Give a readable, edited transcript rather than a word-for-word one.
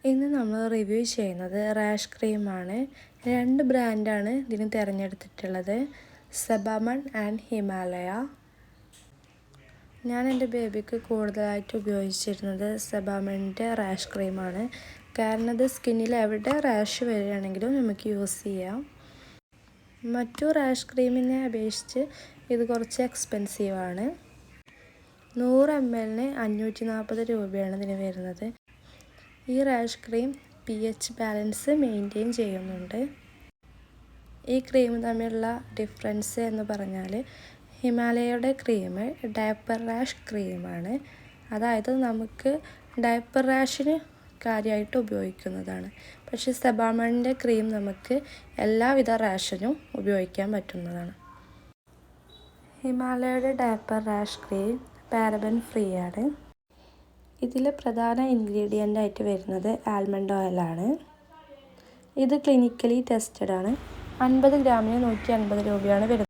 ഇന്ന് നമ്മൾ റിവ്യൂ ചെയ്യുന്നത് റാഷ് ക്രീമാണ്. 2 ബ്രാൻഡാണ് ഇതിന് തിരഞ്ഞെടുത്തിട്ടുള്ളത്, സെബാമൺ ആൻഡ് ഹിമാലയ. ഞാൻ എൻ്റെ ബേബിക്ക് കൂടുതലായിട്ട് ഉപയോഗിച്ചിരുന്നത് സെബാമണിൻ്റെ റാഷ് ക്രീമാണ്. കാരണം ഇത് സ്കിന്നിൽ എവിടെ റാഷ് വരികയാണെങ്കിലും നമുക്ക് യൂസ് ചെയ്യാം. മറ്റു റാഷ് ക്രീമിനെ അപേക്ഷിച്ച് ഇത് കുറച്ച് എക്സ്പെൻസീവാണ്. 100 ml 540 രൂപയാണ് ഇതിന് വരുന്നത്. ഈ rash cream pH balance maintain ചെയ്യുന്നുണ്ട്. ഈ ക്രീം തമ്മിലുള്ള ഡിഫറൻസ് എന്ന് പറഞ്ഞാൽ, ഹിമാലയയുടെ ക്രീം ഡയപ്പർ റാഷ് ക്രീമാണ്. അതായത് നമുക്ക് ഡയപ്പർ റാഷിന് കാര്യമായിട്ട് ഉപയോഗിക്കുന്നതാണ്. പക്ഷേ സെബാമണിൻ്റെ ക്രീം നമുക്ക് എല്ലാവിധ റാഷിനും ഉപയോഗിക്കാൻ പറ്റുന്നതാണ്. ഹിമാലയയുടെ diaper rash cream paraben free ആണ്. ഇതിൽ പ്രധാന ഇൻഗ്രീഡിയൻ്റ് ആയിട്ട് വരുന്നത് ആൽമണ്ട് ഓയിലാണ്. ഇത് ക്ലിനിക്കലി ടെസ്റ്റഡ് ആണ്. 50 ഗ്രാമിന് 150 രൂപയാണ് വരുന്നത്.